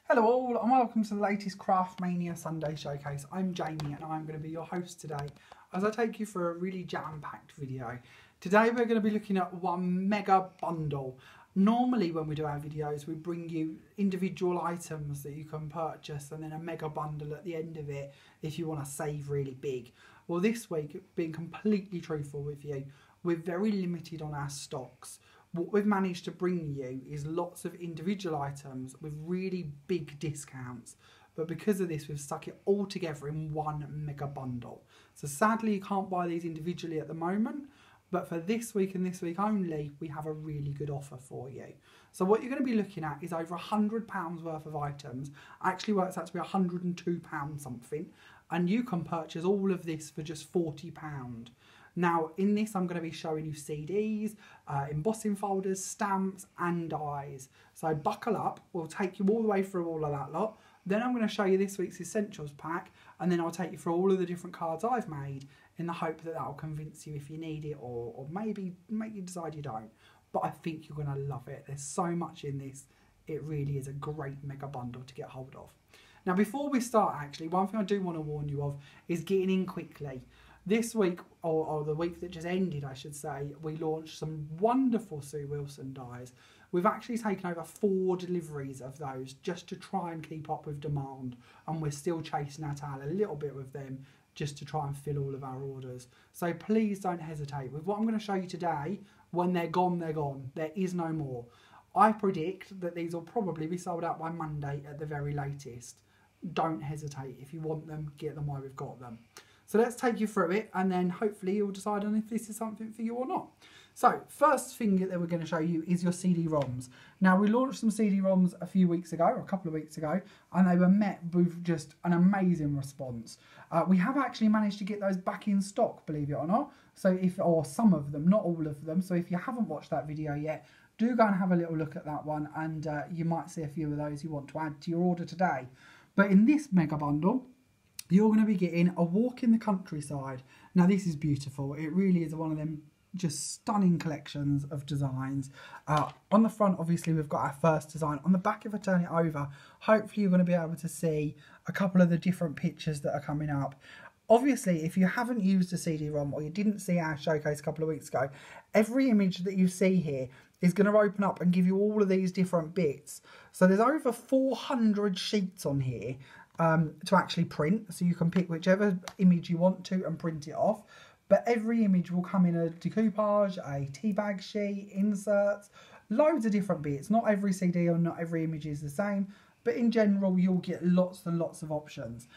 Hello all and welcome to the latest Craftmania Sunday Showcase. I'm Jamie and I'm going to be your host today as I take you through a really jam-packed video. Today we're going to be looking at one mega bundle. Normally when we do our videos we bring you individual items that you can purchase and then a mega bundle at the end of it if you want to save really big. Well, this week, being completely truthful with you, we're very limited on our stocks. What we've managed to bring you is lots of individual items with really big discounts. But because of this, we've stuck it all together in one mega bundle. So sadly, you can't buy these individually at the moment. But for this week and this week only, we have a really good offer for you. So what you're going to be looking at is over £100 worth of items. Actually works out to be £102 something. And you can purchase all of this for just £40. Now, in this, I'm going to be showing you CDs, embossing folders, stamps, and dies. So buckle up. We'll take you all the way through all of that lot. Then I'm going to show you this week's essentials pack, and then I'll take you through all of the different cards I've made in the hope that that'll convince you if you need it, or maybe make you decide you don't. But I think you're going to love it. There's so much in this. It really is a great mega bundle to get hold of. Now, before we start, actually, one thing I do want to warn you of is getting in quickly. This week, or the week that just ended, I should say, we launched some wonderful Sue Wilson dies. We've actually taken over 4 deliveries of those just to try and keep up with demand. And we're still chasing our tail a little bit with them just to try and fill all of our orders. So please don't hesitate. With what I'm going to show you today, when they're gone, they're gone. There is no more. I predict that these will probably be sold out by Monday at the very latest. Don't hesitate. If you want them, get them while we've got them. So let's take you through it and then hopefully you'll decide on if this is something for you or not. So first thing that we're going to show you is your CD-ROMs. Now, we launched some CD-ROMs a few weeks ago, or a couple of weeks ago, and they were met with just an amazing response. We have actually managed to get those back in stock, believe it or not. So or some of them, not all of them. So if you haven't watched that video yet, do go and have a little look at that one, and you might see a few of those you want to add to your order today. But in this mega bundle, you're going to be getting a walk in the countryside. Now, this is beautiful. It really is one of them just stunning collections of designs. On the front, obviously, we've got our first design. On the back, if I turn it over, hopefully you're going to be able to see a couple of the different pictures that are coming up. Obviously, if you haven't used a CD-ROM or you didn't see our showcase a couple of weeks ago, every image that you see here is going to open up and give you all of these different bits. So there's over 400 sheets on here to actually print, so you can pick whichever image you want to and print it off. But every image will come in a decoupage, a tea bag sheet, inserts, loads of different bits. Not every CD or not every image is the same, but in general you'll get lots and lots of options.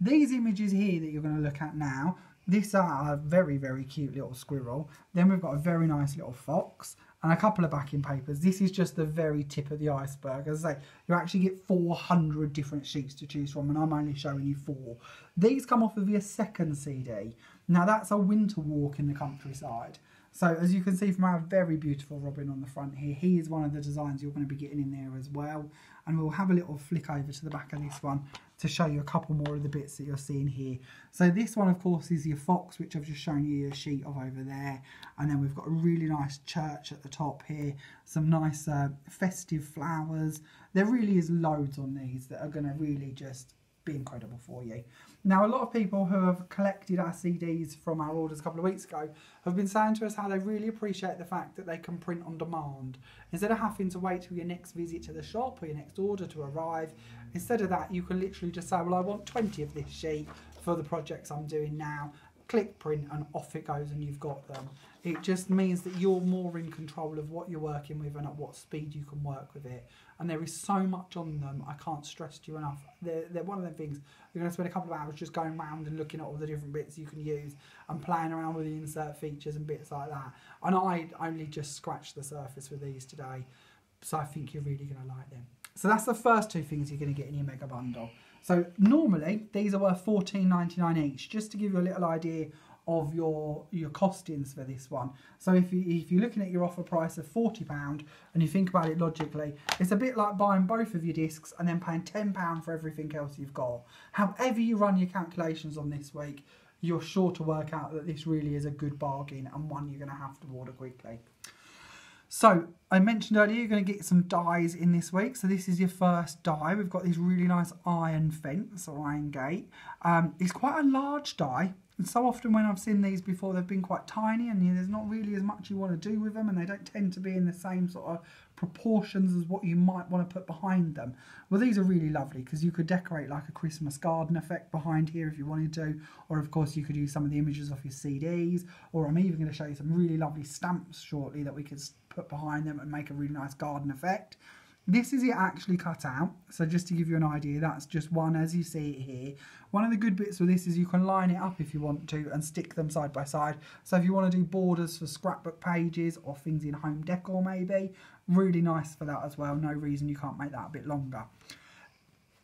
These images here that you're going to look at now, this are a very, very cute little squirrel. Then we've got a very nice little fox and a couple of backing papers. This is just the very tip of the iceberg. As I say, you actually get 400 different sheets to choose from, and I'm only showing you 4. These come off of your second CD. Now, that's a winter walk in the countryside. So as you can see from our very beautiful Robin on the front here, he is one of the designs you're going to be getting in there as well. And we'll have a little flick over to the back of this one to show you a couple more of the bits that you're seeing here. So this one, of course, is your fox, which I've just shown you a sheet of over there. And then we've got a really nice church at the top here. Some nice festive flowers. There really is loads on these that are going to really just be incredible for you. Now, a lot of people who have collected our CDs from our orders a couple of weeks ago have been saying to us how they really appreciate the fact that they can print on demand. Instead of having to wait till your next visit to the shop or your next order to arrive, instead of that you can literally just say, well, I want 20 of this sheet for the projects I'm doing now. Click print and off it goes and you've got them. It just means that you're more in control of what you're working with and at what speed you can work with it. And there is so much on them, I can't stress to you enough. They're one of them things, you're going to spend a couple of hours just going around and looking at all the different bits you can use and playing around with the insert features and bits like that. And I only just scratched the surface with these today, so I think you're really going to like them. So that's the first 2 things you're going to get in your mega bundle. So normally these are worth $14.99 each, just to give you a little idea of your costings for this one. So if you're looking at your offer price of £40 and you think about it logically, it's a bit like buying both of your discs and then paying £10 for everything else you've got. However you run your calculations on this week, you're sure to work out that this really is a good bargain and one you're going to have to order quickly. So I mentioned earlier you're going to get some dies in this week. So this is your first die. We've got this really nice iron fence or iron gate. It's quite a large die. And so often when I've seen these before, they've been quite tiny and there's not really as much you want to do with them, and they don't tend to be in the same sort of proportions as what you might want to put behind them. Well, these are really lovely because you could decorate like a Christmas garden effect behind here if you wanted to, or of course you could use some of the images off your CDs, or I'm even going to show you some really lovely stamps shortly that we could put behind them and make a really nice garden effect. This is it actually cut out, so just to give you an idea, that's just one as you see it here. One of the good bits with this is you can line it up if you want to and stick them side by side. So if you want to do borders for scrapbook pages or things in home decor maybe, really nice for that as well. No reason you can't make that a bit longer.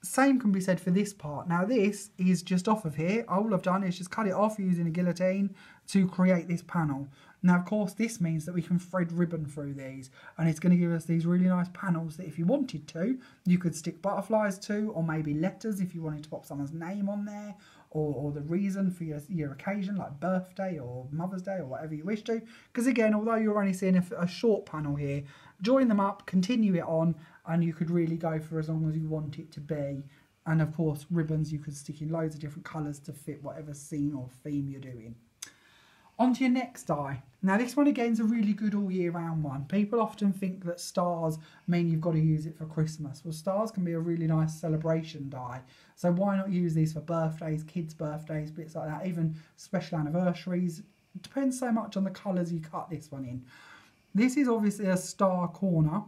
Same can be said for this part. Now this is just off of here. All I've done is just cut it off using a guillotine to create this panel. Now of course this means that we can thread ribbon through these, and it's going to give us these really nice panels that if you wanted to, you could stick butterflies to, or maybe letters if you wanted to pop someone's name on there, or the reason for your occasion like birthday or Mother's Day or whatever you wish to. Because again, although you're only seeing a short panel here, join them up, continue it on, and you could really go for as long as you want it to be. And of course ribbons you could stick in loads of different colours to fit whatever scene or theme you're doing. On to your next die. Now this one again is a really good all year round one. People often think that stars mean you've got to use it for Christmas. Well, stars can be a really nice celebration die. So why not use these for birthdays, kids' birthdays, bits like that, even special anniversaries. It depends so much on the colours you cut this one in. This is obviously a star corner.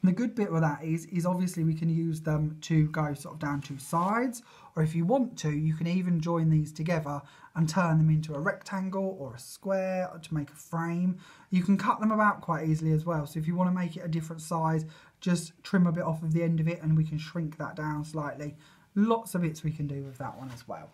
The good bit with that is obviously we can use them to go sort of down two sides, or if you want to, you can even join these together and turn them into a rectangle or a square to make a frame. You can cut them about quite easily as well, so if you want to make it a different size, just trim a bit off of the end of it and we can shrink that down slightly. Lots of bits we can do with that one as well.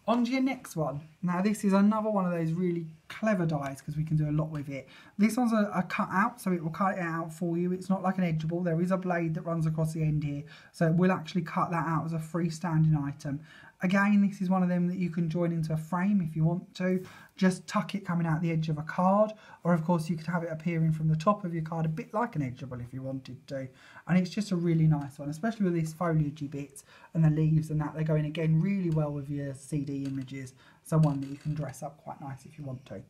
On to your next one. Now this is another one of those really clever dies because we can do a lot with it. This one's a cut out, so it will cut it out for you. It's not like an edgeable. There is a blade that runs across the end here, so it will actually cut that out as a freestanding item. Again, this is one of them that you can join into a frame if you want to. Just tuck it coming out the edge of a card, or of course you could have it appearing from the top of your card, a bit like an edgeable if you wanted to. And it's just a really nice one, especially with these foliagey bits and the leaves and that. They're going again really well with your CD images, so one that you can dress up quite nice if you want to.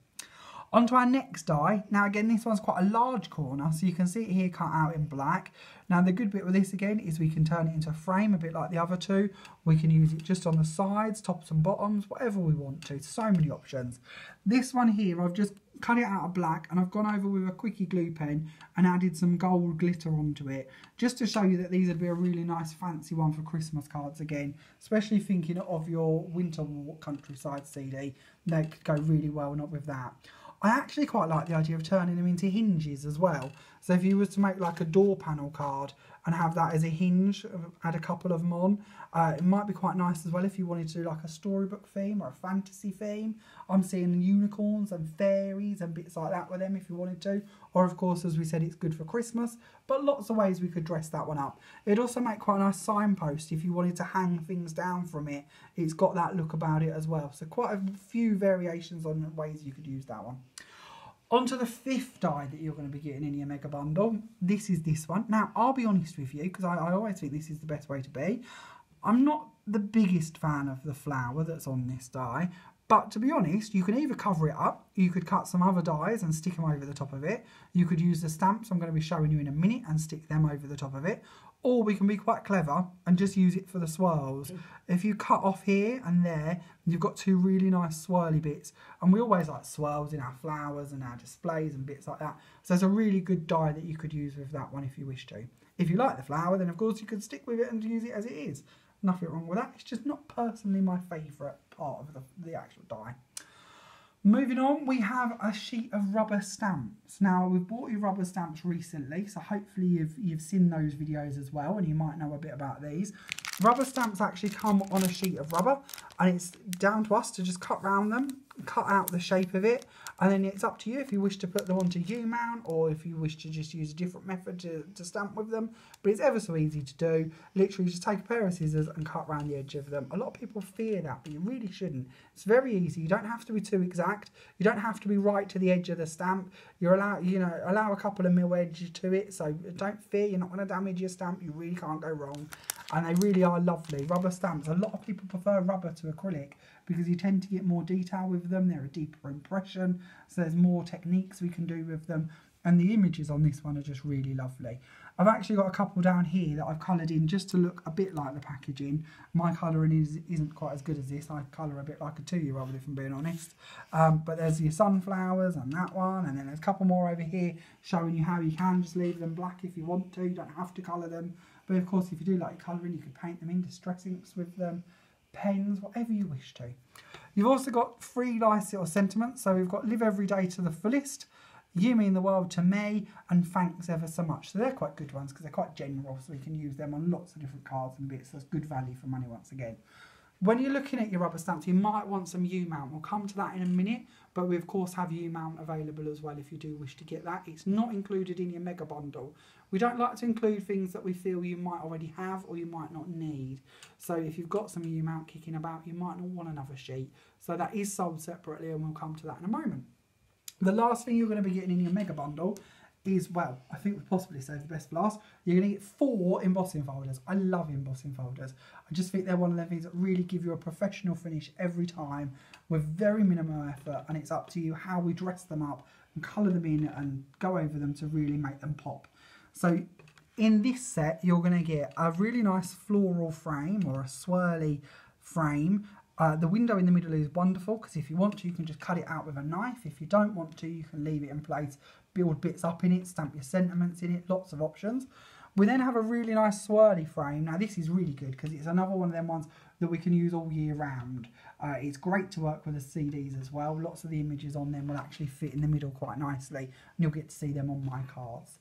On to our next die. Now again, this one's quite a large corner, so you can see it here cut out in black. Now the good bit with this again is we can turn it into a frame, a bit like the other two. We can use it just on the sides, tops and bottoms, whatever we want to. So many options. This one here, I've just cut it out of black and I've gone over with a quickie glue pen and added some gold glitter onto it, just to show you that these would be a really nice fancy one for Christmas cards again, especially thinking of your winter walk countryside CD. They could go really well not with that. I actually quite like the idea of turning them into hinges as well. So if you was to make like a door panel card and have that as a hinge, add a couple of them on, it might be quite nice as well if you wanted to do like a storybook theme or a fantasy theme. I'm seeing unicorns and fairies and bits like that with them if you wanted to. Or of course, as we said, it's good for Christmas, but lots of ways we could dress that one up. It'd also make quite a nice signpost if you wanted to hang things down from it. It's got that look about it as well. So quite a few variations on ways you could use that one. On to the fifth die that you're going to be getting in your mega bundle. This is this one. Now, I'll be honest with you, because I always think this is the best way to be. I'm not the biggest fan of the flower that's on this die, but to be honest, you can either cover it up, you could cut some other dies and stick them over the top of it, you could use the stamps I'm going to be showing you in a minute and stick them over the top of it, or we can be quite clever and just use it for the swirls. If you cut off here and there, you've got two really nice swirly bits, and we always like swirls in our flowers and our displays and bits like that, so it's a really good die that you could use with that one if you wish to. If you like the flower, then of course you could stick with it and use it as it is. Nothing wrong with that. It's just not personally my favourite part of the actual die. Moving on, we have a sheet of rubber stamps. Now, we've bought you rubber stamps recently, so hopefully you've seen those videos as well, and you might know a bit about these. Rubber stamps actually come on a sheet of rubber, and it's down to us to just cut round them, cut out the shape of it, and then it's up to you if you wish to put them onto U-mount or if you wish to just use a different method to stamp with them. But it's ever so easy to do. Literally just take a pair of scissors and cut around the edge of them. A lot of people fear that, but you really shouldn't. It's very easy. You don't have to be too exact. You don't have to be right to the edge of the stamp. You're allowed, you know, allow a couple of mil edges to it, so don't fear, you're not going to damage your stamp. You really can't go wrong. And they really are lovely. Rubber stamps, a lot of people prefer rubber to acrylic because you tend to get more detail with them. They're a deeper impression, so there's more techniques we can do with them. And the images on this one are just really lovely. I've actually got a couple down here that I've coloured in just to look a bit like the packaging. My colouring isn't quite as good as this. I colour a bit like a 2-year-old, if I'm being honest. But there's your sunflowers and that one, and then there's a couple more over here showing you how you can just leave them black if you want to. You don't have to colour them. But of course, if you do like colouring, you could paint them in, distress inks with them, pens, whatever you wish to. You've also got 3 nice little sentiments. So we've got live every day to the fullest, you mean the world to me, and thanks ever so much. So they're quite good ones because they're quite general, so we can use them on lots of different cards and bits. So that's good value for money once again. When you're looking at your rubber stamps, you might want some U-mount. We'll come to that in a minute, but we of course have U-mount available as well if you do wish to get that. It's not included in your mega bundle. We don't like to include things that we feel you might already have or you might not need. So if you've got some U-mount kicking about, you might not want another sheet. So that is sold separately, and we'll come to that in a moment. The last thing you're going to be getting in your mega bundle is, well, I think we possibly saved the best for last. You're going to get 4 embossing folders. I love embossing folders. I just think they're one of the things that really give you a professional finish every time with very minimal effort, and it's up to you how we dress them up and colour them in and go over them to really make them pop. So in this set, you're going to get a really nice floral frame or a swirly frame. The window in the middle is wonderful because if you want to, you can just cut it out with a knife. If you don't want to, you can leave it in place, build bits up in it, stamp your sentiments in it, lots of options. We then have a really nice swirly frame. Now this is really good because it's another one of them ones that we can use all year round. It's great to work with the CDs as well. Lots of the images on them will actually fit in the middle quite nicely, and you'll get to see them on my cards.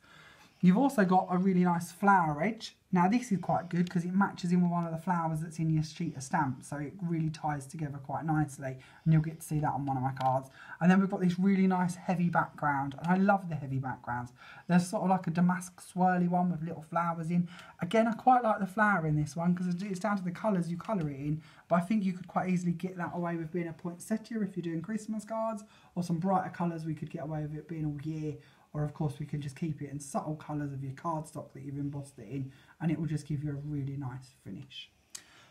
You've also got a really nice flower edge. Now this is quite good because it matches in with one of the flowers that's in your sheet of stamps, so it really ties together quite nicely, and you'll get to see that on one of my cards. And then we've got this really nice heavy background, and I love the heavy backgrounds. There's sort of like a damask swirly one with little flowers in. Again, I quite like the flower in this one because it's down to the colours you colour it in, but I think you could quite easily get that away with being a poinsettia if you're doing Christmas cards, or some brighter colours we could get away with it being all year. Or of course we can just keep it in subtle colours of your cardstock that you've embossed it in, and it will just give you a really nice finish.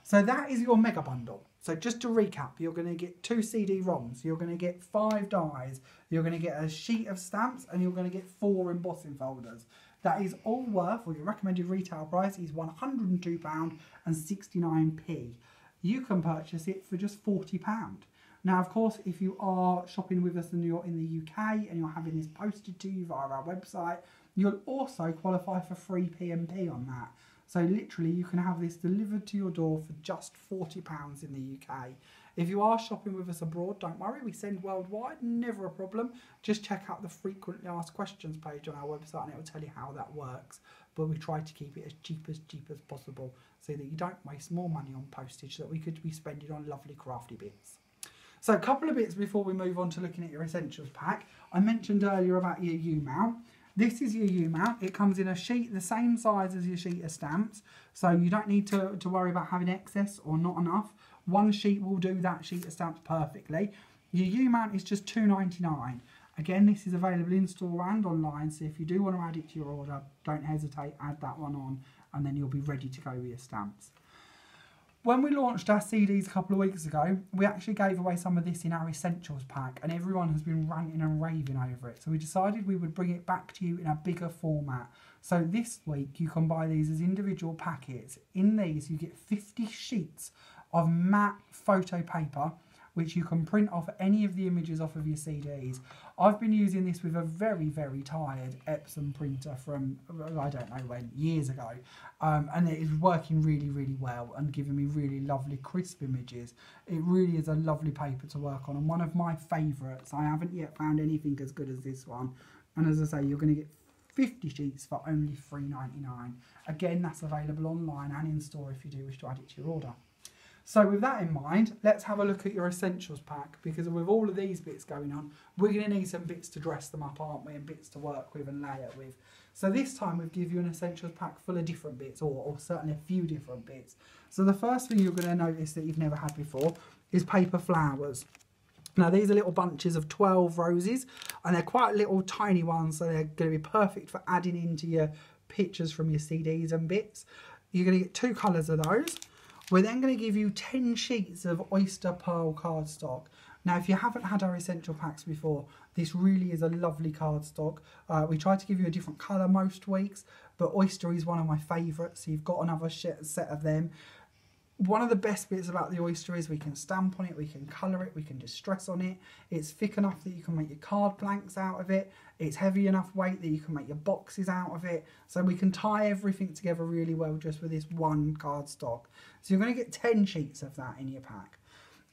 So that is your mega bundle. So just to recap, you're going to get 2 CD-ROMs, you're going to get 5 dies, you're going to get a sheet of stamps, and you're going to get 4 embossing folders. That is all worth, or your recommended retail price is £102.69. You can purchase it for just £40. Now, of course, if you are shopping with us and you're in the UK and you're having this posted to you via our website, you'll also qualify for free P&P on that. So literally, you can have this delivered to your door for just £40 in the UK. If you are shopping with us abroad, don't worry, we send worldwide, never a problem. Just check out the frequently asked questions page on our website and it will tell you how that works. But we try to keep it as cheap as possible so that you don't waste more money on postage that we could be spending on lovely crafty bits. So a couple of bits before we move on to looking at your essentials pack. I mentioned earlier about your U-mount. This is your U-mount. It comes in a sheet the same size as your sheet of stamps, so you don't need to worry about having excess or not enough. One sheet will do that sheet of stamps perfectly. Your U-mount is just £2.99. Again, this is available in store and online, so if you do want to add it to your order, don't hesitate, add that one on, and then you'll be ready to go with your stamps. When we launched our CDs a couple of weeks ago, we actually gave away some of this in our Essentials pack, and everyone has been ranting and raving over it. So we decided we would bring it back to you in a bigger format. So this week you can buy these as individual packets. In these you get 50 sheets of matte photo paper, which you can print off any of the images off of your CDs. I've been using this with a very, very tired Epson printer from, I don't know when, years ago. And it is working really, really well and giving me really lovely crisp images. It really is a lovely paper to work on and one of my favourites. I haven't yet found anything as good as this one. And as I say, you're going to get 50 sheets for only £3.99. Again, that's available online and in store if you do wish to add it to your order. So with that in mind, let's have a look at your essentials pack, because with all of these bits going on, we're going to need some bits to dress them up, aren't we, and bits to work with and lay it with. So this time we've given you an essentials pack full of different bits, or certainly a few different bits. So the first thing you're going to notice that you've never had before is paper flowers. Now these are little bunches of 12 roses, and they're quite little tiny ones, so they're going to be perfect for adding into your pictures from your CDs and bits. You're going to get 2 colours of those. We're then going to give you 10 sheets of oyster pearl cardstock. Now, if you haven't had our essential packs before, this really is a lovely cardstock. We try to give you a different colour most weeks, but oyster is one of my favourites, so you've got another set of them. One of the best bits about the oyster is we can stamp on it, we can colour it, we can distress on it. It's thick enough that you can make your card blanks out of it. It's heavy enough weight that you can make your boxes out of it. So we can tie everything together really well just with this one cardstock. So you're going to get 10 sheets of that in your pack.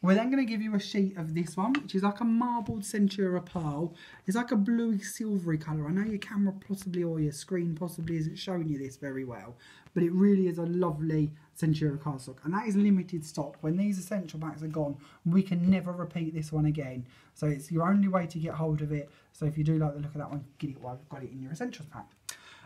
We're then going to give you a sheet of this one, which is like a marbled Centura pearl. It's like a bluey silvery colour. I know your camera possibly, or your screen possibly isn't showing you this very well, but it really is a lovely Centura cardstock, and that is limited stock. When these essential packs are gone, we can never repeat this one again. So it's your only way to get hold of it. So if you do like the look of that one, get it while you've got it in your essentials pack.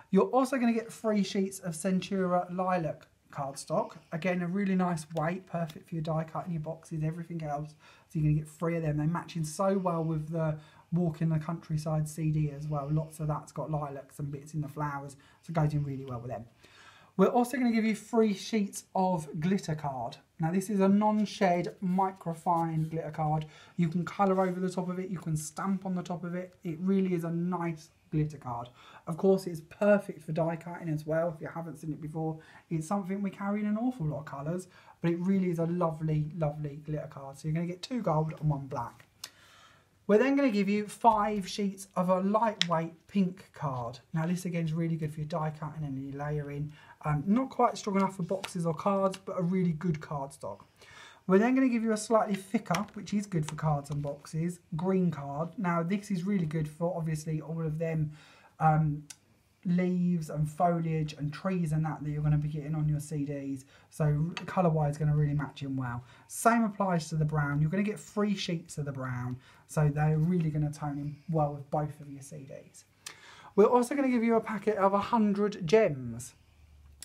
You're also going to get 3 sheets of Centura lilac cardstock. Again, a really nice weight, perfect for your die cutting, your boxes, everything else. So you're going to get 3 of them. They match in so well with the Walk in the Countryside CD as well. Lots of that's got lilacs and bits in the flowers, so it goes in really well with them. We're also going to give you 3 sheets of glitter card. Now this is a non-shed microfine glitter card. You can colour over the top of it, you can stamp on the top of it. It really is a nice glitter card. Of course, it's perfect for die cutting as well. If you haven't seen it before, it's something we carry in an awful lot of colours, but it really is a lovely, lovely glitter card. So you're going to get 2 gold and 1 black. We're then going to give you 5 sheets of a lightweight pink card. Now this again is really good for your die cutting and your layering. Not quite strong enough for boxes or cards, but a really good cardstock. We're then going to give you a slightly thicker, which is good for cards and boxes, green card. Now this is really good for obviously all of them leaves and foliage and trees and that you're going to be getting on your CDs. So colour wise going to really match in well. Same applies to the brown. You're going to get 3 sheets of the brown, so they're really going to tone in well with both of your CDs. We're also going to give you a packet of 100 gems.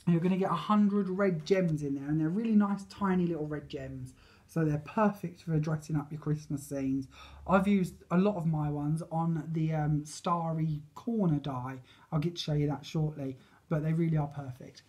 You're going to get 100 red gems in there, and they're really nice tiny little red gems, so they're perfect for dressing up your Christmas scenes. I've used a lot of my ones on the starry corner die. I'll get to show you that shortly, but they really are perfect.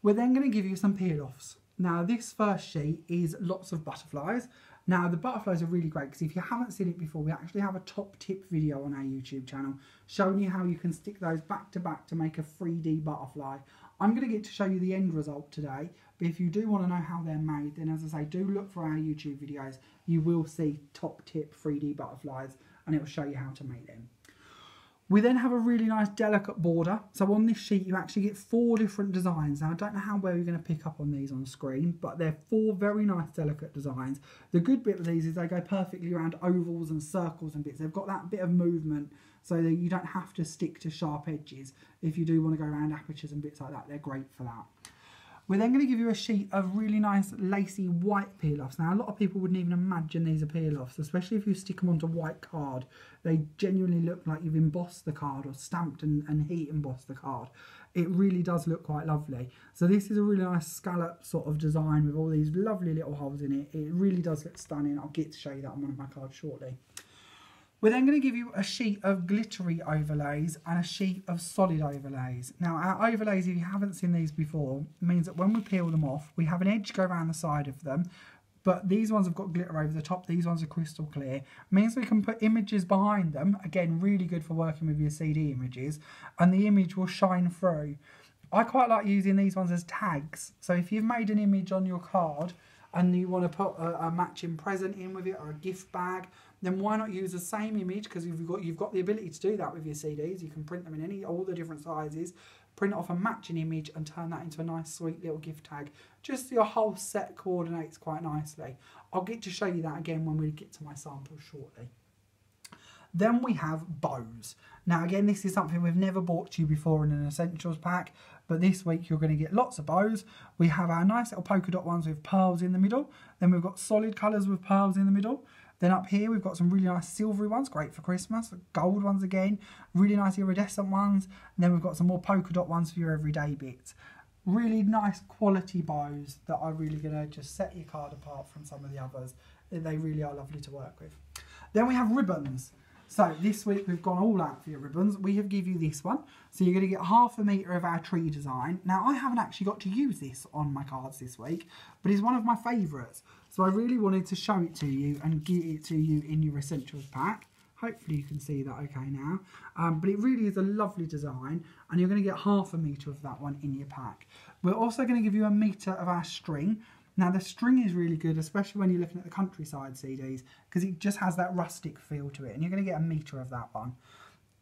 We're then going to give you some peel-offs. Now this first sheet is lots of butterflies. Now the butterflies are really great because if you haven't seen it before, we actually have a top tip video on our YouTube channel showing you how you can stick those back to back to make a 3D butterfly. I'm going to get to show you the end result today, but if you do want to know how they're made, then as I say, do look for our YouTube videos. You will see top tip 3D butterflies and it will show you how to make them. We then have a really nice delicate border. So on this sheet you actually get 4 different designs. Now I don't know how well you're going to pick up on these on screen, but they're 4 very nice delicate designs. The good bit with these is they go perfectly around ovals and circles and bits. They've got that bit of movement so that you don't have to stick to sharp edges. If you do want to go around apertures and bits like that, they're great for that. We're then going to give you a sheet of really nice lacy white peel-offs. Now a lot of people wouldn't even imagine these are peel-offs, especially if you stick them onto white card. They genuinely look like you've embossed the card or stamped and heat embossed the card. It really does look quite lovely. So this is a really nice scallop sort of design with all these lovely little holes in it. It really does look stunning. I'll get to show you that on one of my cards shortly. We're then going to give you a sheet of glittery overlays and a sheet of solid overlays. Now our overlays, if you haven't seen these before, means that when we peel them off, we have an edge go around the side of them, but these ones have got glitter over the top, these ones are crystal clear. Means we can put images behind them, again really good for working with your CD images, and the image will shine through. I quite like using these ones as tags, so if you've made an image on your card and you want to put a matching present in with it or a gift bag, then why not use the same image? Because you've got the ability to do that with your CDs. You can print them in all the different sizes, print off a matching image and turn that into a nice sweet little gift tag. Just so your whole set coordinates quite nicely. I'll get to show you that again when we get to my sample shortly. Then we have bows. Now again, this is something we've never bought to you before in an essentials pack, but this week you're going to get lots of bows. We have our nice little polka dot ones with pearls in the middle. Then we've got solid colours with pearls in the middle. Then up here we've got some really nice silvery ones, great for Christmas. Gold ones again, really nice iridescent ones. And then we've got some more polka dot ones for your everyday bits. Really nice quality bows that are really going to just set your card apart from some of the others. They really are lovely to work with. Then we have ribbons. So this week we've gone all out for your ribbons. We have given you this one. So you're going to get 1/2 metre of our tree design. Now I haven't actually got to use this on my cards this week, but it's one of my favourites. So I really wanted to show it to you and give it to you in your essentials pack. Hopefully you can see that okay now. But it really is a lovely design, and you're going to get 1/2 metre of that one in your pack. We're also going to give you 1 metre of our string. Now the string is really good, especially when you're looking at the countryside CDs, because it just has that rustic feel to it, and you're going to get 1 metre of that one.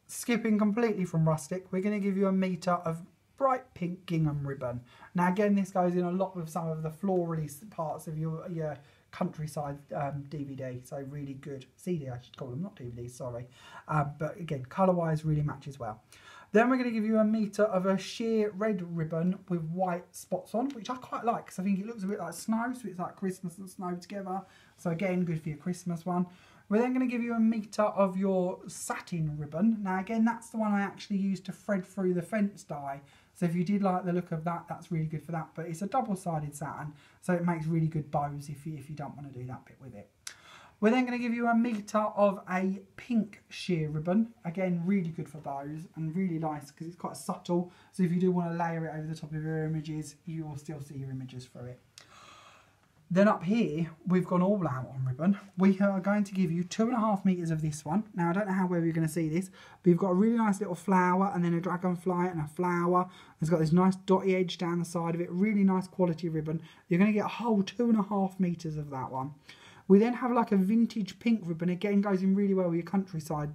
Skipping completely from rustic, we're going to give you 1 metre of bright pink gingham ribbon. Now again, this goes in a lot with some of the florally parts of your countryside DVD, so really good CD, I should call them, not DVD, sorry. But again, colour wise really matches well. Then we're going to give you 1 metre of a sheer red ribbon with white spots on, which I quite like because I think it looks a bit like snow, so it's like Christmas and snow together. So again, good for your Christmas one. We're then going to give you 1 metre of your satin ribbon. Now again, that's the one I actually used to thread through the fence die. So if you did like the look of that, that's really good for that. But it's a double-sided satin, so it makes really good bows if you don't want to do that bit with it. We're then going to give you 1 metre of a pink sheer ribbon. Again, really good for bows and really nice because it's quite subtle. So if you do want to layer it over the top of your images, you will still see your images through it. Then up here, we've gone all out on ribbon. We are going to give you 2.5 metres of this one. Now, I don't know how well you're going to see this, but you've got a really nice little flower and then a dragonfly and a flower. It's got this nice dotty edge down the side of it. Really nice quality ribbon. You're going to get a whole 2.5 metres of that one. We then have like a vintage pink ribbon. Again, goes in really well with your countryside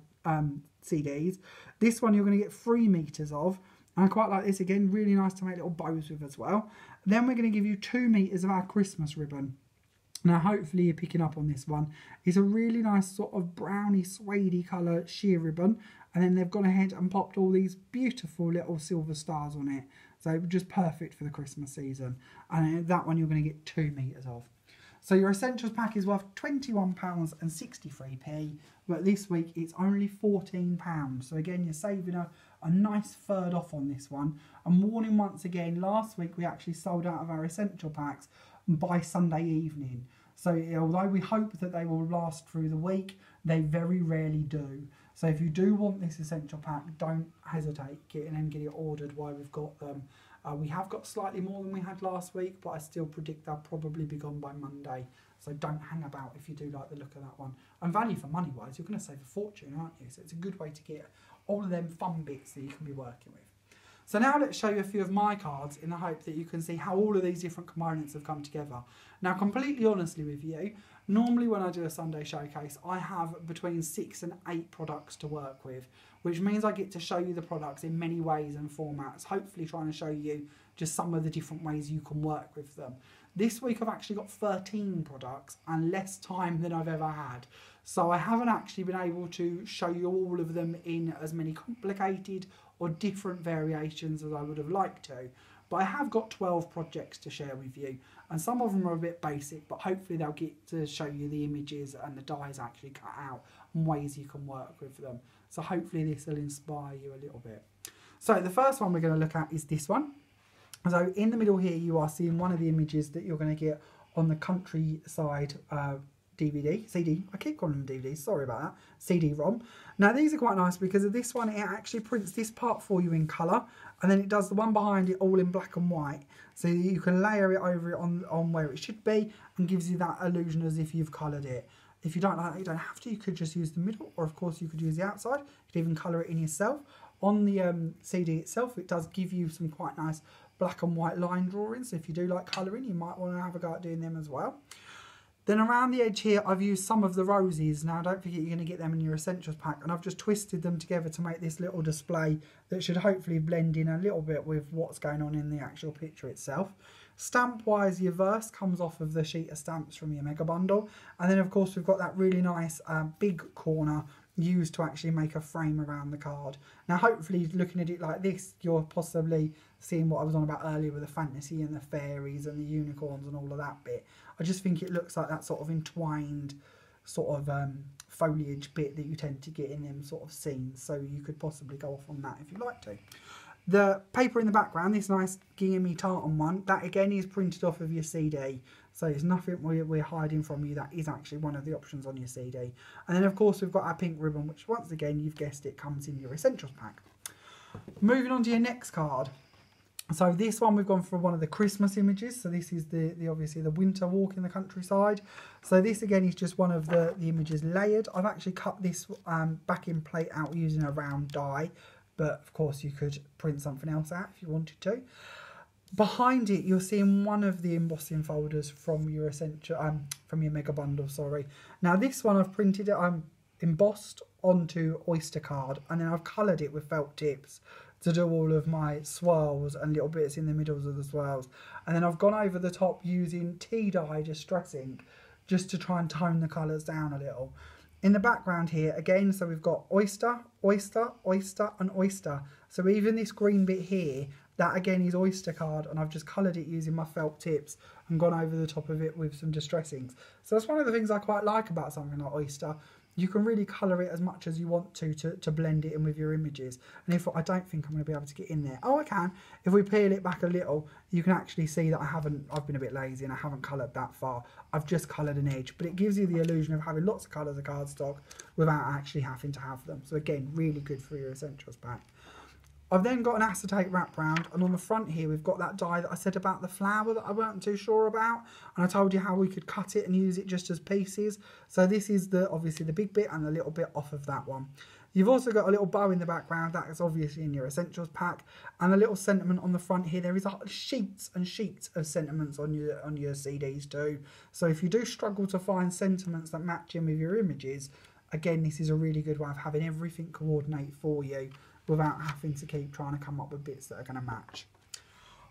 CDs. This one you're going to get 3 metres of. And I quite like this, again, really nice to make little bows with as well. Then we're going to give you 2 metres of our Christmas ribbon. Now hopefully you're picking up on this one. It's a really nice sort of browny suede colour sheer ribbon. And then they've gone ahead and popped all these beautiful little silver stars on it. So just perfect for the Christmas season. And that one you're going to get 2 metres of. So your essentials pack is worth £21.63, but this week it's only £14. So again, you're saving a nice third off on this one. And warning once again, last week we actually sold out of our essential packs by Sunday evening. So although we hope that they will last through the week, they very rarely do. So if you do want this essential pack, don't hesitate, get it ordered while we've got them. We have got slightly more than we had last week, but I still predict they'll probably be gone by Monday. So don't hang about if you do like the look of that one. And value for money wise, you're going to save a fortune, aren't you? So it's a good way to get all of them fun bits that you can be working with. So now let's show you a few of my cards in the hope that you can see how all of these different components have come together. Now, completely honestly with you, normally when I do a Sunday showcase, I have between 6 and 8 products to work with, which means I get to show you the products in many ways and formats, hopefully trying to show you just some of the different ways you can work with them. This week I've actually got 13 products and less time than I've ever had. So I haven't actually been able to show you all of them in as many complicated or different variations as I would have liked to. But I have got 12 projects to share with you, and some of them are a bit basic, but hopefully they'll get to show you the images and the dies actually cut out and ways you can work with them. So hopefully this will inspire you a little bit. So the first one we're going to look at is this one. So in the middle here you are seeing one of the images that you're going to get on the countryside DVD, CD, I keep calling them DVDs, sorry about that, CD-ROM. Now these are quite nice because of this one, it actually prints this part for you in colour, and then it does the one behind it all in black and white, so you can layer it over it on where it should be and gives you that illusion as if you've coloured it. If you don't like that, you don't have to, you could just use the middle, or of course you could use the outside, you could even colour it in yourself. On the CD itself, it does give you some quite nice black and white line drawings, so if you do like colouring, you might want to have a go at doing them as well. Then around the edge here, I've used some of the roses. Now, don't forget you're going to get them in your essentials pack. And I've just twisted them together to make this little display that should hopefully blend in a little bit with what's going on in the actual picture itself. Stamp-wise, your verse comes off of the sheet of stamps from your mega bundle. And then, of course, we've got that really nice big corner used to actually make a frame around the card. Now hopefully looking at it like this, you're possibly seeing what I was on about earlier with the fantasy and the fairies and the unicorns and all of that bit. I just think it looks like that sort of entwined sort of foliage bit that you tend to get in them sort of scenes, so you could possibly go off on that if you like to. The paper in the background, this nice ginghamy tartan one, that again is printed off of your CD, so it's nothing we're hiding from you. That is actually one of the options on your CD. And then of course we've got our pink ribbon, which once again, you've guessed it, comes in your essentials pack. Moving on to your next card. So this one we've gone for one of the Christmas images. So this is the obviously the winter walk in the countryside. So this again is just one of the images layered. I've actually cut this backing plate out using a round die, but of course you could print something else out if you wanted to. Behind it, you're seeing one of the embossing folders from your from your mega bundle. Sorry. Now this one I've printed it, embossed onto oyster card, and then I've coloured it with felt tips to do all of my swirls and little bits in the middles of the swirls. And then I've gone over the top using tea dye distress ink just to try and tone the colours down a little. In the background here, again, so we've got oyster, oyster, oyster and oyster. So even this green bit here, that again is oyster card, and I've just coloured it using my felt tips and gone over the top of it with some distress inks. So that's one of the things I quite like about something like oyster. You can really colour it as much as you want to blend it in with your images. And if I don't think I'm going to be able to get in there. Oh, I can. If we peel it back a little, you can actually see that I've been a bit lazy and I haven't coloured that far. I've just coloured an edge, but it gives you the illusion of having lots of colours of cardstock without actually having to have them. So again, really good for your essentials pack. I've then got an acetate wraparound, and on the front here we've got that die that I said about the flower that I weren't too sure about, and I told you how we could cut it and use it just as pieces. So this is obviously the big bit and the little bit off of that one. You've also got a little bow in the background, that is obviously in your essentials pack, and a little sentiment on the front here. There is sheets and sheets of sentiments on your CDs too. So if you do struggle to find sentiments that match in with your images, again, this is a really good way of having everything coordinate for you without having to keep trying to come up with bits that are going to match.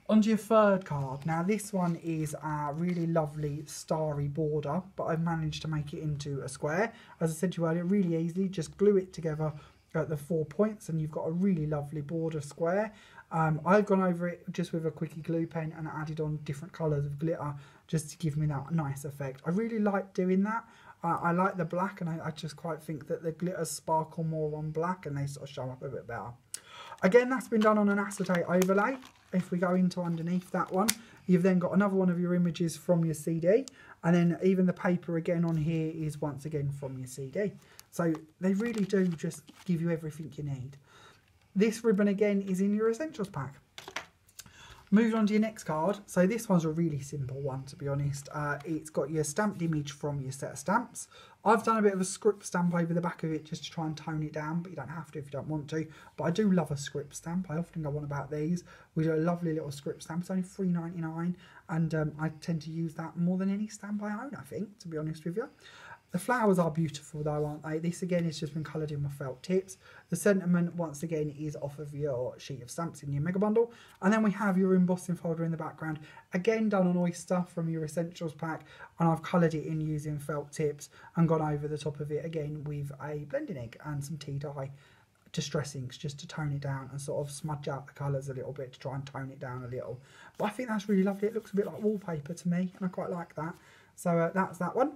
Onto your third card. Now this one is a really lovely starry border, but I've managed to make it into a square. As I said to you earlier, really easily, just glue it together at the 4 points and you've got a really lovely border square. I've gone over it just with a quickie glue pen and added on different colours of glitter just to give me that nice effect. I really like doing that. I like the black, and I just quite think that the glitters sparkle more on black and they sort of show up a bit better. Again, that's been done on an acetate overlay. If we go into underneath that one, you've then got another one of your images from your CD, and then even the paper again on here is once again from your CD. So they really do just give you everything you need. This ribbon again is in your essentials pack. Moving on to your next card. So this one's a really simple one, to be honest. It's got your stamped image from your set of stamps. I've done a bit of a script stamp over the back of it just to try and tone it down, but you don't have to if you don't want to. But I do love a script stamp. I often go on about these. We do a lovely little script stamp. It's only $3.99, and I tend to use that more than any stamp I own, I think, to be honest with you. The flowers are beautiful though, aren't they? This again has just been coloured in with felt tips. The sentiment once again is off of your sheet of stamps in your mega bundle. And then we have your embossing folder in the background, again done on oyster from your essentials pack, and I've coloured it in using felt tips and gone over the top of it again with a blending egg and some tea dye distress inks just to tone it down and sort of smudge out the colours a little bit to try and tone it down a little. But I think that's really lovely. It looks a bit like wallpaper to me and I quite like that. So that's that one.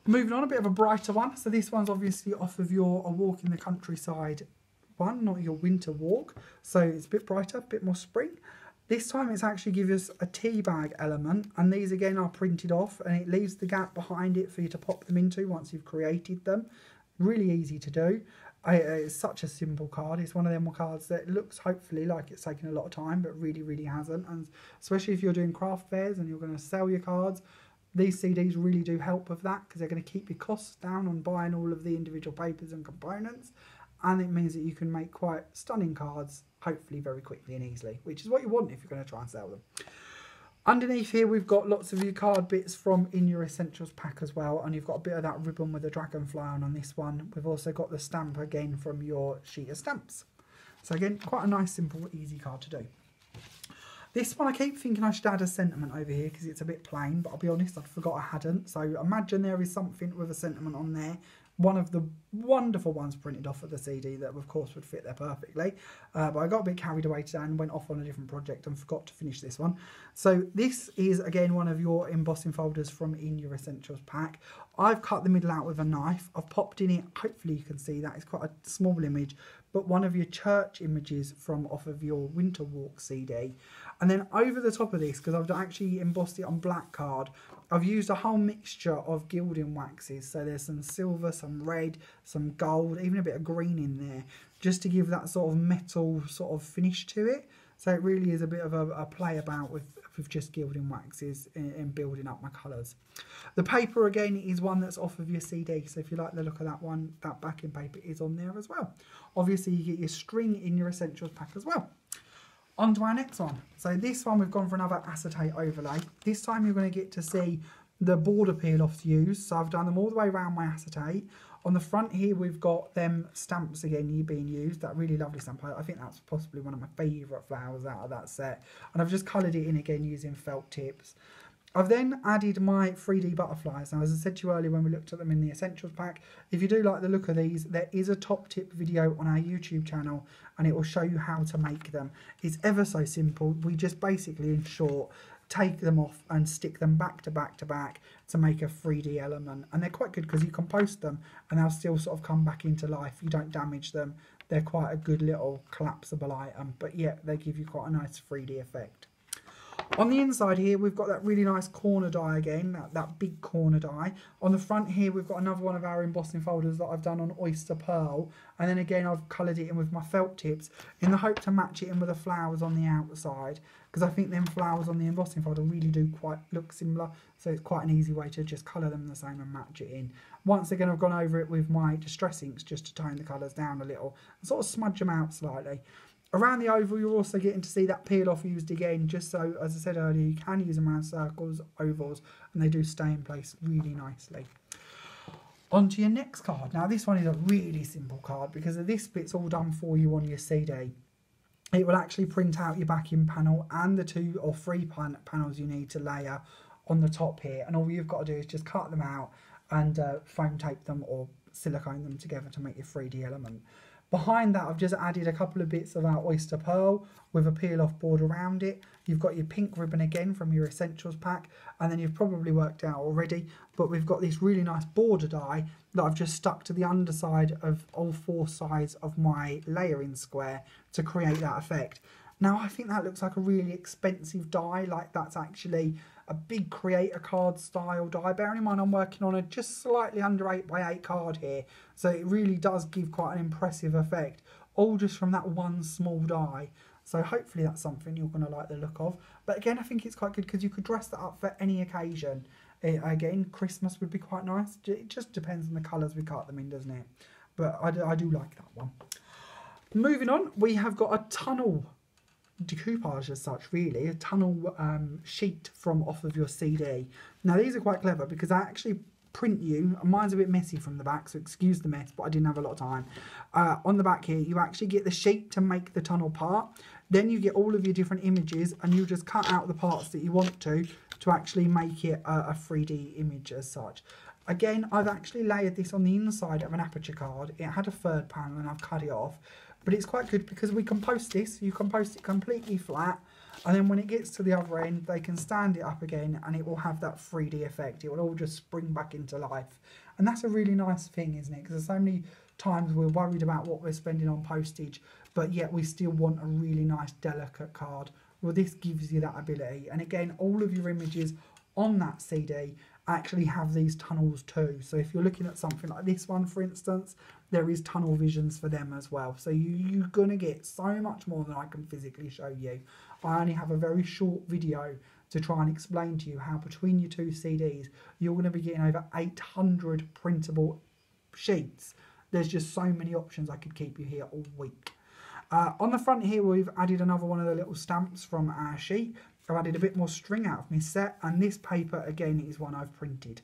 Moving on, a bit of a brighter one. So this one's obviously off of your A Walk in the Countryside one, not your winter walk. So it's a bit brighter, a bit more spring. This time it's actually given us a tea bag element, and these again are printed off, and it leaves the gap behind it for you to pop them into once you've created them. Really easy to do. It's such a simple card. It's one of them cards that looks hopefully like it's taken a lot of time, but really hasn't. And especially if you're doing craft fairs and you're going to sell your cards, these CDs really do help with that, because they're going to keep your costs down on buying all of the individual papers and components, and it means that you can make quite stunning cards hopefully very quickly and easily, which is what you want if you're going to try and sell them. Underneath here we've got lots of your card bits from in your essentials pack as well, and you've got a bit of that ribbon with a dragonfly on this one. We've also got the stamp again from your sheet of stamps. So again, quite a nice, simple, easy card to do. This one I keep thinking I should add a sentiment over here because it's a bit plain, but I'll be honest, I forgot I hadn't. So imagine there is something with a sentiment on there. one of the wonderful ones printed off of the CD that of course would fit there perfectly, but I got a bit carried away today and went off on a different project and forgot to finish this one. So this is again one of your embossing folders from in your essentials pack. I've cut the middle out with a knife. I've popped in it, hopefully you can see that, it's quite a small image, but one of your church images from off of your Winter Walk CD. And then over the top of this, because I've actually embossed it on black card, I've used a whole mixture of gilding waxes. So there's some silver, some red, some gold, even a bit of green in there, just to give that sort of metal sort of finish to it. So it really is a bit of a play about with just gilding waxes and building up my colours. The paper again is one that's off of your CD, so if you like the look of that one, that backing paper is on there as well. Obviously you get your string in your essentials pack as well. On to our next one. So this one we've gone for another acetate overlay. This time you're going to get to see the border peel-offs used. So I've done them all the way around my acetate. On the front here we've got them stamps again being used. That really lovely stamp. I think that's possibly one of my favourite flowers out of that set. And I've just coloured it in again using felt tips. I've then added my 3D butterflies. Now, as I said to you earlier when we looked at them in the essentials pack, if you do like the look of these, there is a top tip video on our YouTube channel and it will show you how to make them. It's ever so simple. We just basically, in short, take them off and stick them back to back to back to make a 3D element. And they're quite good because you can post them and they'll still sort of come back into life. You don't damage them. They're quite a good little collapsible item, but yet they give you quite a nice 3D effect. On the inside here, we've got that really nice corner die again, that big corner die. On the front here, we've got another one of our embossing folders that I've done on oyster pearl. And then again, I've coloured it in with my felt tips in the hope to match it in with the flowers on the outside. Because I think them flowers on the embossing folder really do quite look similar. So it's quite an easy way to just colour them the same and match it in. Once again, I've gone over it with my distress inks just to tone the colours down a little and sort of smudge them out slightly. Around the oval, you're also getting to see that peel off used again, just so, as I said earlier, you can use them around circles, ovals, and they do stay in place really nicely. On to your next card. Now, this one is a really simple card because this bit's all done for you on your CD. It will actually print out your backing panel and the 2 or 3 panels you need to layer on the top here. And all you've got to do is just cut them out and foam tape them or silicone them together to make your 3D element. Behind that, I've just added a couple of bits of our oyster pearl with a peel-off board around it. You've got your pink ribbon again from your essentials pack, and then you've probably worked out already, but we've got this really nice border die that I've just stuck to the underside of all 4 sides of my layering square to create that effect. Now, I think that looks like a really expensive die, like that's actually a big creator card style die. Bearing in mind I'm working on a just slightly under 8x8 card here, so it really does give quite an impressive effect, all just from that one small die. So hopefully that's something you're going to like the look of. But again, I think it's quite good because you could dress that up for any occasion. Again, Christmas would be quite nice. It just depends on the colours we cut them in, doesn't it? But I do like that one. Moving on, we have got a tunnel decoupage as such, really, a tunnel sheet from off of your CD. Now these are quite clever because I actually print you, mine's a bit messy from the back, so excuse the mess, but I didn't have a lot of time. On the back here, you actually get the sheet to make the tunnel part, then you get all of your different images and you just cut out the parts that you want to actually make it a 3D image as such. Again, I've actually layered this on the inside of an aperture card. It had a 3rd panel and I've cut it off. But it's quite good because we can post this, you can post it completely flat, and then when it gets to the other end, they can stand it up again and it will have that 3D effect. It will all just spring back into life. And that's a really nice thing, isn't it? Because there's so many times we're worried about what we're spending on postage, but yet we still want a really nice, delicate card. Well, this gives you that ability. And again, all of your images on that CD actually have these tunnels too. So if you're looking at something like this one, for instance, there is tunnel visions for them as well. So you're going to get so much more than I can physically show you. I only have a very short video to try and explain to you how between your 2 CDs, you're going to be getting over 800 printable sheets. There's just so many options. I could keep you here all week. On the front here, we've added another one of the little stamps from our sheet. I've added a bit more string out of my set, and this paper again is one I've printed.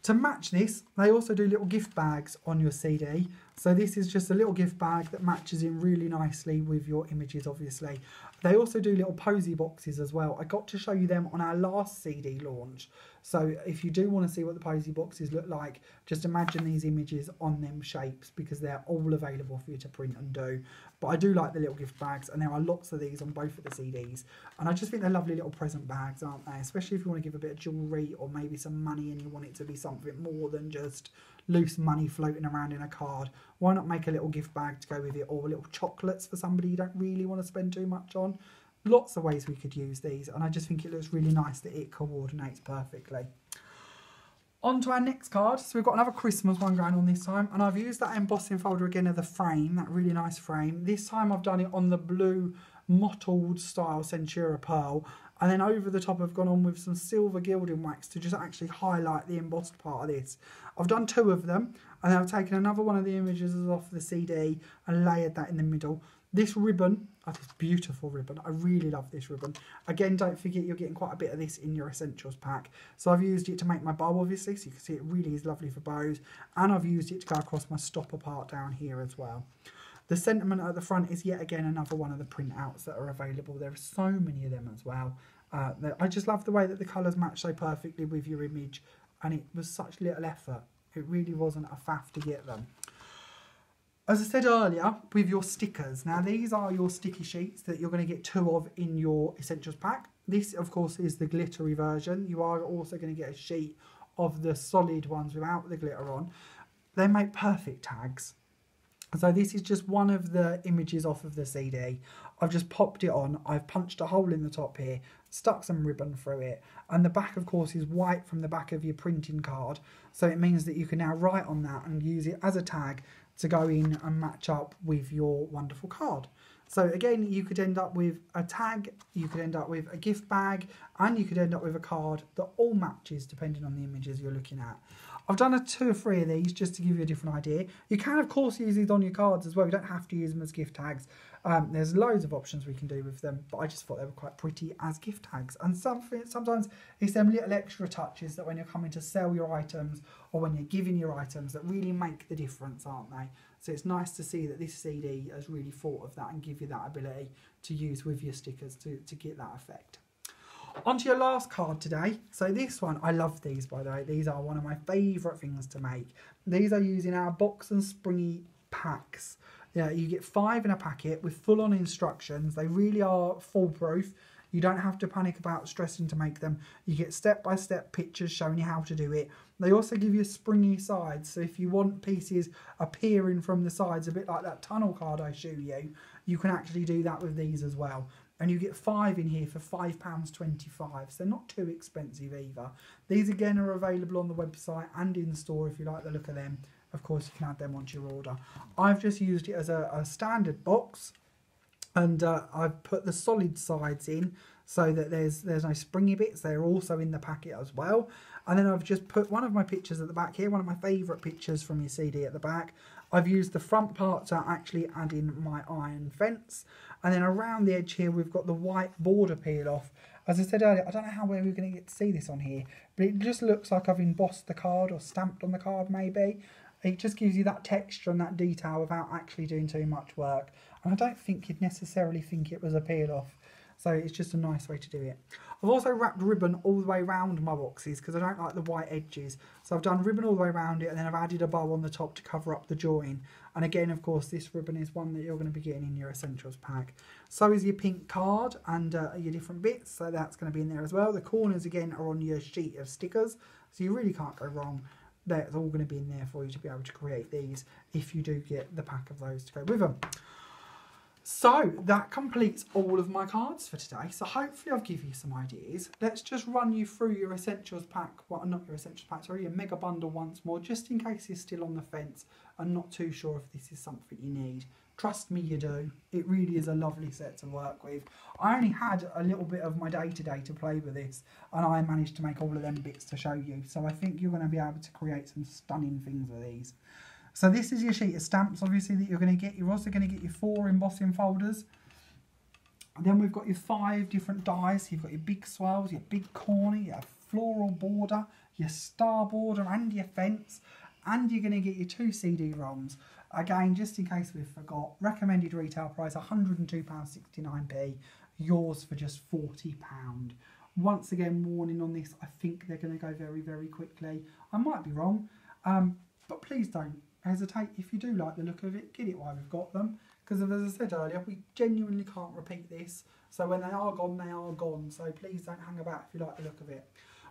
To match this, they also do little gift bags on your CD. So this is just a little gift bag that matches in really nicely with your images, obviously. They also do little posy boxes as well. I got to show you them on our last CD launch. So if you do want to see what the posy boxes look like, just imagine these images on them shapes, because they're all available for you to print and do. But I do like the little gift bags, and there are lots of these on both of the CDs. And I just think they're lovely little present bags, aren't they? Especially if you want to give a bit of jewellery or maybe some money and you want it to be something more than just loose money floating around in a card. Why not make a little gift bag to go with it, or little chocolates for somebody you don't really want to spend too much on? Lots of ways we could use these, and I just think it looks really nice that it coordinates perfectly. On to our next card. So we've got another Christmas one going on this time, and I've used that embossing folder again of the frame, that really nice frame. This time I've done it on the blue mottled style Centura pearl, and then over the top I've gone on with some silver gilding wax to just actually highlight the embossed part of this. I've done 2 of them, and then I've taken another one of the images off the CD and layered that in the middle. This ribbon, this beautiful ribbon, I really love this ribbon. Again, don't forget you're getting quite a bit of this in your essentials pack. So I've used it to make my bow, obviously, so you can see it really is lovely for bows. And I've used it to go across my stopper part down here as well. The sentiment at the front is yet again another one of the printouts that are available. There are so many of them as well. I just love the way that the colours match so perfectly with your image, and it was such little effort. It really wasn't a faff to get them. As I said earlier, with your stickers, now these are your sticky sheets that you're going to get 2 of in your essentials pack. This, of course, is the glittery version. You are also going to get a sheet of the solid ones without the glitter on. They make perfect tags. So this is just one of the images off of the CD. I've just popped it on. I've punched a hole in the top here, stuck some ribbon through it, and the back, of course, is white from the back of your printing card. So it means that you can now write on that and use it as a tag to go in and match up with your wonderful card. So again, you could end up with a tag, you could end up with a gift bag, and you could end up with a card that all matches depending on the images you're looking at. I've done 2 or 3 of these just to give you a different idea. You can, of course, use these on your cards as well. You don't have to use them as gift tags. There's loads of options we can do with them, but I just thought they were quite pretty as gift tags. And sometimes it's them little extra touches that when you're coming to sell your items or when you're giving your items that really make the difference, aren't they? So it's nice to see that this CD has really thought of that and give you that ability to use with your stickers to get that effect. On to your last card today. So this one, I love these, by the way. These are one of my favourite things to make. These are using our box and springy packs. Yeah, you get 5 in a packet with full-on instructions. They really are foolproof. You don't have to panic about stressing to make them. You get step-by-step pictures showing you how to do it. They also give you springy sides, so if you want pieces appearing from the sides, a bit like that tunnel card I showed you, you can actually do that with these as well. And you get 5 in here for £5.25, so not too expensive either. These again are available on the website and in store if you like the look of them. Of course, you can add them onto your order. I've just used it as a standard box, and I've put the solid sides in so that there's no springy bits. They're also in the packet as well. And then I've just put one of my pictures at the back here, one of my favourite pictures from your CD at the back. I've used the front part to actually add in my iron fence. And then around the edge here, we've got the white border peel off. As I said earlier, I don't know how well we're going to get to see this on here, but it just looks like I've embossed the card or stamped on the card maybe. It just gives you that texture and that detail without actually doing too much work. And I don't think you'd necessarily think it was a peel off. So it's just a nice way to do it. I've also wrapped ribbon all the way around my boxes because I don't like the white edges. So I've done ribbon all the way around it, and then I've added a bow on the top to cover up the join. And again, of course, this ribbon is one that you're going to be getting in your essentials pack. So is your pink card and your different bits. So that's going to be in there as well. The corners, again, are on your sheet of stickers. So you really can't go wrong. That's all going to be in there for you to be able to create these if you do get the pack of those to go with them. So that completes all of my cards for today. So hopefully I've given you some ideas. Let's just run you through your essentials pack, well, not your essentials pack, sorry, your mega bundle once more, just in case you're still on the fence and not too sure if this is something you need. Trust me, you do. It really is a lovely set to work with. I only had a little bit of my day-to-day to play with this, and I managed to make all of them bits to show you. So I think you're going to be able to create some stunning things with these. So this is your sheet of stamps, obviously, that you're going to get. You're also going to get your 4 embossing folders. And then we've got your 5 different dies. You've got your big swirls, your big corner, your floral border, your star border, and your fence. And you're going to get your 2 CD-ROMs. Again, just in case we've forgot, recommended retail price £102.69p. yours for just £40. Once again, warning on this, I think they're going to go very, very quickly. I might be wrong, but please don't hesitate. If you do like the look of it, get it while we've got them. Because as I said earlier, we genuinely can't repeat this. So when they are gone, they are gone. So please don't hang about if you like the look of it.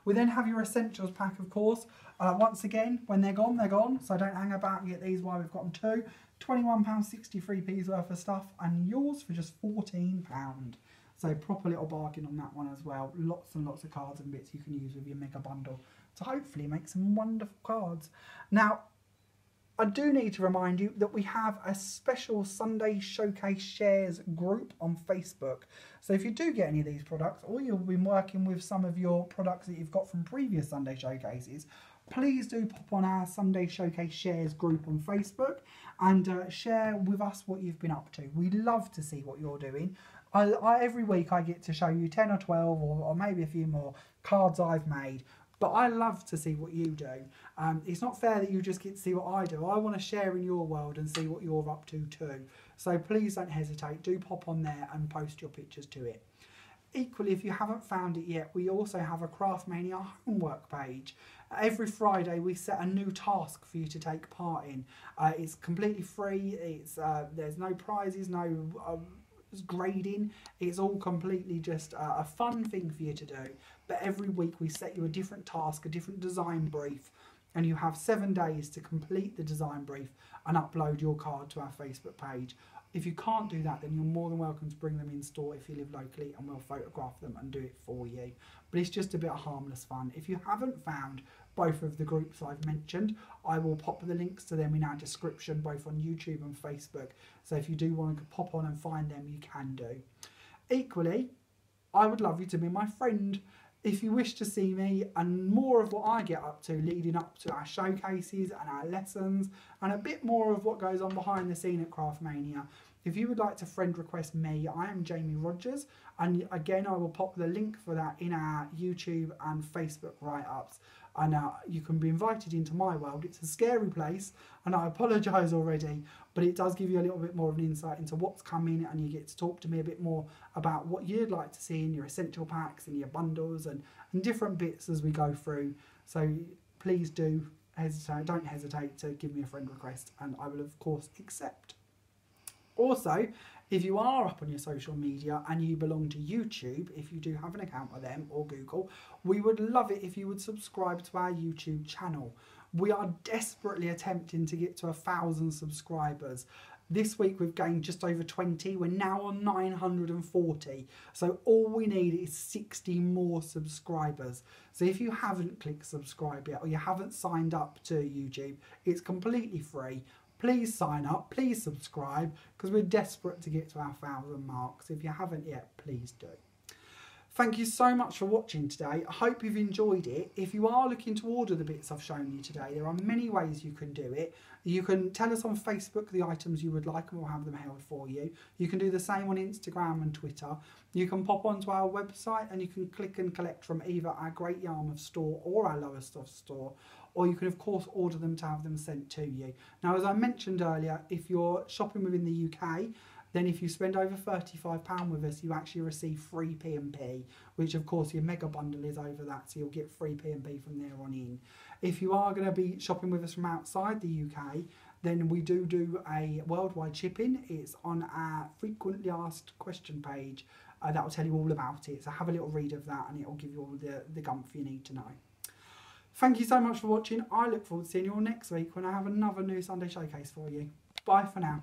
We then have your essentials pack, of course. Once again, when they're gone, they're gone. So don't hang about and get these while we've got them too. £21.63 worth of stuff, and yours for just £14. So proper little bargain on that one as well. Lots and lots of cards and bits you can use with your mega bundle to hopefully make some wonderful cards. Now, I do need to remind you that we have a special Sunday Showcase Shares group on Facebook. So if you do get any of these products, or you've been working with some of your products that you've got from previous Sunday Showcases, please do pop on our Sunday Showcase Shares group on Facebook and share with us what you've been up to. We love to see what you're doing. Every week I get to show you 10 or 12 or maybe a few more cards I've made. But I love to see what you do. It's not fair that you just get to see what I do. I want to share in your world and see what you're up to too. So please don't hesitate. Do pop on there and post your pictures to it. Equally, if you haven't found it yet, we also have a Craftmania Homework page. Every Friday we set a new task for you to take part in. It's completely free. There's no prizes, no grading. It's all completely just a fun thing for you to do. But every week we set you a different task, a different design brief, and you have 7 days to complete the design brief and upload your card to our Facebook page. If you can't do that, then you're more than welcome to bring them in store if you live locally, and we'll photograph them and do it for you. But it's just a bit of harmless fun. If you haven't found both of the groups I've mentioned, I will pop the links to them in our description, both on YouTube and Facebook. So if you do want to pop on and find them, you can do. Equally, I would love you to be my friend. If you wish to see me and more of what I get up to leading up to our showcases and our lessons, and a bit more of what goes on behind the scene at Craftmania, if you would like to friend request me, I am Jamie Rogers, and again I will pop the link for that in our YouTube and Facebook write-ups. And you can be invited into my world. It's a scary place, and I apologise already, but it does give you a little bit more of an insight into what's coming, and you get to talk to me a bit more about what you'd like to see in your essential packs and your bundles and different bits as we go through. So please don't hesitate to give me a friend request, and I will of course accept. Also, if you are up on your social media and you belong to YouTube, if you do have an account with them, or Google, we would love it if you would subscribe to our YouTube channel. We are desperately attempting to get to 1,000 subscribers. This week we've gained just over 20. We're now on 940. So all we need is 60 more subscribers. So if you haven't clicked subscribe yet, or you haven't signed up to YouTube, it's completely free. Please sign up, please subscribe, because we're desperate to get to our 1,000 marks. If you haven't yet, please do. Thank you so much for watching today. I hope you've enjoyed it. If you are looking to order the bits I've shown you today, there are many ways you can do it. You can tell us on Facebook the items you would like, and we'll have them held for you. You can do the same on Instagram and Twitter. You can pop onto our website and you can click and collect from either our Great Yarmouth store or our Lowestoft store. Or you can of course order them to have them sent to you. Now, as I mentioned earlier, if you're shopping within the UK, then if you spend over £35 with us, you actually receive free P&P, which of course your mega bundle is over that, so you'll get free P&P from there on in. If you are going to be shopping with us from outside the UK, then we do a worldwide shipping. It's on our frequently asked question page. That will tell you all about it. So have a little read of that, and it will give you all the gumph you need to know. Thank you so much for watching. I look forward to seeing you all next week when I have another new Sunday Showcase for you. Bye for now.